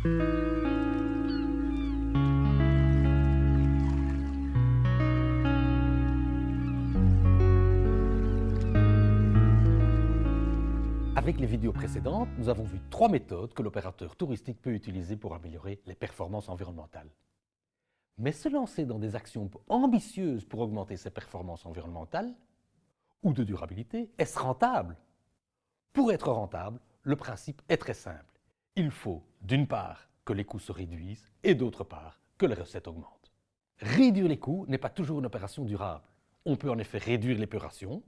Avec les vidéos précédentes, nous avons vu 3 méthodes que l'opérateur touristique peut utiliser pour améliorer les performances environnementales. Mais se lancer dans des actions ambitieuses pour augmenter ses performances environnementales ou de durabilité, est-ce rentable? Pour être rentable, le principe est très simple. Il faut, d'une part, que les coûts se réduisent et d'autre part, que les recettes augmentent. Réduire les coûts n'est pas toujours une opération durable. On peut en effet réduire l'épuration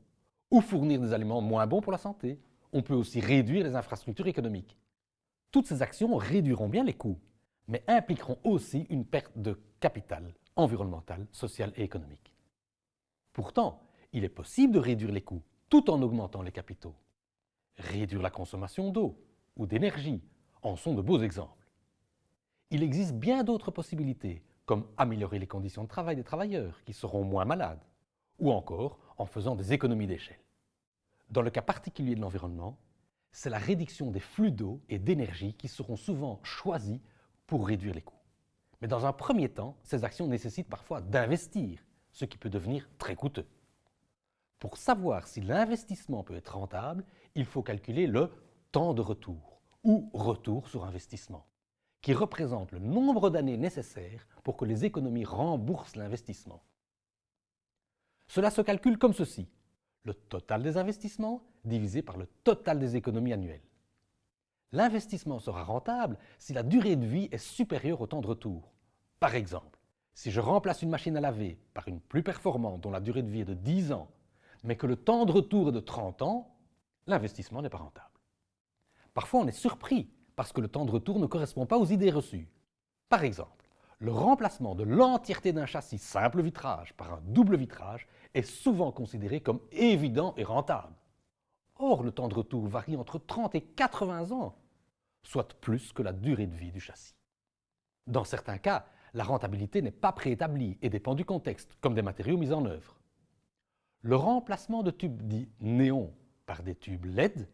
ou fournir des aliments moins bons pour la santé. On peut aussi réduire les infrastructures économiques. Toutes ces actions réduiront bien les coûts, mais impliqueront aussi une perte de capital environnemental, social et économique. Pourtant, il est possible de réduire les coûts tout en augmentant les capitaux. Réduire la consommation d'eau ou d'énergie en sont de beaux exemples. Il existe bien d'autres possibilités, comme améliorer les conditions de travail des travailleurs qui seront moins malades, ou encore en faisant des économies d'échelle. Dans le cas particulier de l'environnement, c'est la réduction des flux d'eau et d'énergie qui seront souvent choisies pour réduire les coûts. Mais dans un premier temps, ces actions nécessitent parfois d'investir, ce qui peut devenir très coûteux. Pour savoir si l'investissement peut être rentable, il faut calculer le temps de retour, ou retour sur investissement, qui représente le nombre d'années nécessaires pour que les économies remboursent l'investissement. Cela se calcule comme ceci: le total des investissements divisé par le total des économies annuelles. L'investissement sera rentable si la durée de vie est supérieure au temps de retour. Par exemple, si je remplace une machine à laver par une plus performante dont la durée de vie est de 10 ans, mais que le temps de retour est de 30 ans, l'investissement n'est pas rentable. Parfois, on est surpris parce que le temps de retour ne correspond pas aux idées reçues. Par exemple, le remplacement de l'entièreté d'un châssis simple vitrage par un double vitrage est souvent considéré comme évident et rentable. Or, le temps de retour varie entre 30 et 80 ans, soit plus que la durée de vie du châssis. Dans certains cas, la rentabilité n'est pas préétablie et dépend du contexte, comme des matériaux mis en œuvre. Le remplacement de tubes dits néons par des tubes LED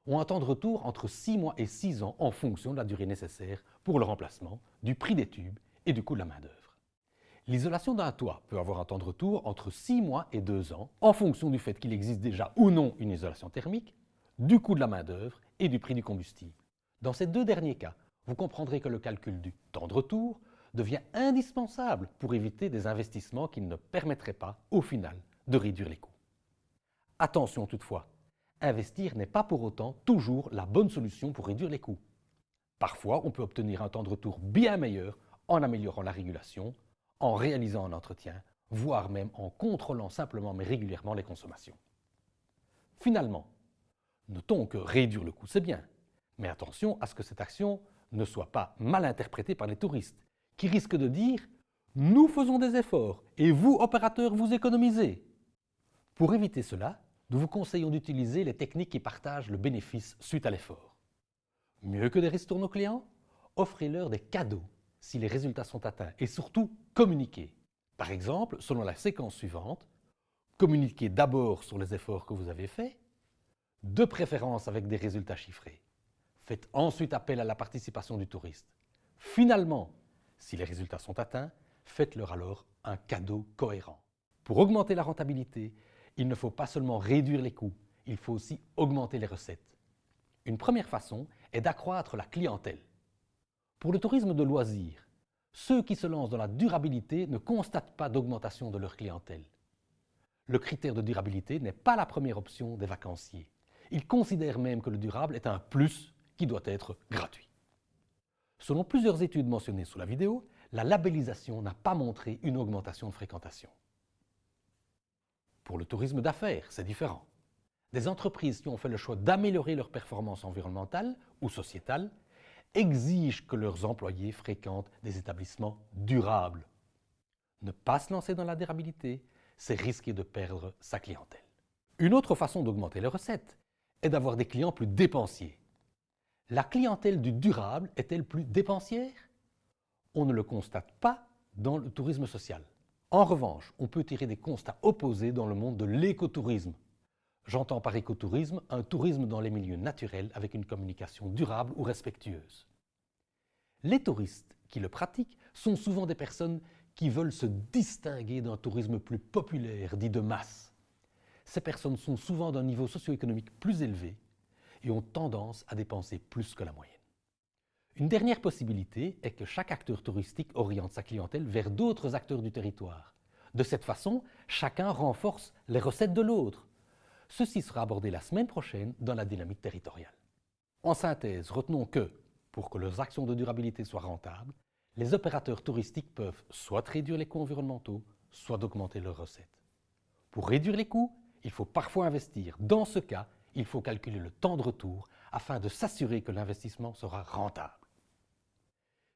ont un temps de retour entre 6 mois et 6 ans en fonction de la durée nécessaire pour le remplacement, du prix des tubes et du coût de la main-d'œuvre. L'isolation d'un toit peut avoir un temps de retour entre 6 mois et 2 ans en fonction du fait qu'il existe déjà ou non une isolation thermique, du coût de la main-d'œuvre et du prix du combustible. Dans ces deux derniers cas, vous comprendrez que le calcul du temps de retour devient indispensable pour éviter des investissements qui ne permettraient pas, au final, de réduire les coûts. Attention toutefois, investir n'est pas pour autant toujours la bonne solution pour réduire les coûts. Parfois, on peut obtenir un temps de retour bien meilleur en améliorant la régulation, en réalisant un entretien, voire même en contrôlant simplement mais régulièrement les consommations. Finalement, notons que réduire le coût c'est bien, mais attention à ce que cette action ne soit pas mal interprétée par les touristes, qui risquent de dire « nous faisons des efforts et vous, opérateurs, vous économisez ». Pour éviter cela, nous vous conseillons d'utiliser les techniques qui partagent le bénéfice suite à l'effort. Mieux que des ristournes aux clients, offrez-leur des cadeaux si les résultats sont atteints et surtout communiquez. Par exemple, selon la séquence suivante, communiquez d'abord sur les efforts que vous avez faits, de préférence avec des résultats chiffrés. Faites ensuite appel à la participation du touriste. Finalement, si les résultats sont atteints, faites-leur alors un cadeau cohérent. Pour augmenter la rentabilité, il ne faut pas seulement réduire les coûts, il faut aussi augmenter les recettes. Une première façon est d'accroître la clientèle. Pour le tourisme de loisirs, ceux qui se lancent dans la durabilité ne constatent pas d'augmentation de leur clientèle. Le critère de durabilité n'est pas la première option des vacanciers. Ils considèrent même que le durable est un plus qui doit être gratuit. Selon plusieurs études mentionnées sous la vidéo, la labellisation n'a pas montré une augmentation de fréquentation. Pour le tourisme d'affaires, c'est différent. Des entreprises qui ont fait le choix d'améliorer leur performance environnementale ou sociétale exigent que leurs employés fréquentent des établissements durables. Ne pas se lancer dans la durabilité, c'est risquer de perdre sa clientèle. Une autre façon d'augmenter les recettes est d'avoir des clients plus dépensiers. La clientèle du durable est-elle plus dépensière? On ne le constate pas dans le tourisme social. En revanche, on peut tirer des constats opposés dans le monde de l'écotourisme. J'entends par écotourisme un tourisme dans les milieux naturels avec une communication durable ou respectueuse. Les touristes qui le pratiquent sont souvent des personnes qui veulent se distinguer d'un tourisme plus populaire, dit de masse. Ces personnes sont souvent d'un niveau socio-économique plus élevé et ont tendance à dépenser plus que la moyenne. Une dernière possibilité est que chaque acteur touristique oriente sa clientèle vers d'autres acteurs du territoire. De cette façon, chacun renforce les recettes de l'autre. Ceci sera abordé la semaine prochaine dans la dynamique territoriale. En synthèse, retenons que, pour que leurs actions de durabilité soient rentables, les opérateurs touristiques peuvent soit réduire les coûts environnementaux, soit augmenter leurs recettes. Pour réduire les coûts, il faut parfois investir. Dans ce cas, il faut calculer le temps de retour afin de s'assurer que l'investissement sera rentable.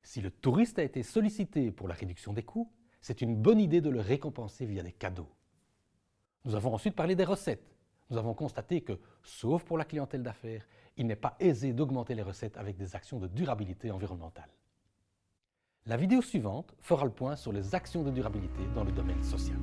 Si le touriste a été sollicité pour la réduction des coûts, c'est une bonne idée de le récompenser via des cadeaux. Nous avons ensuite parlé des recettes. Nous avons constaté que, sauf pour la clientèle d'affaires, il n'est pas aisé d'augmenter les recettes avec des actions de durabilité environnementale. La vidéo suivante fera le point sur les actions de durabilité dans le domaine social.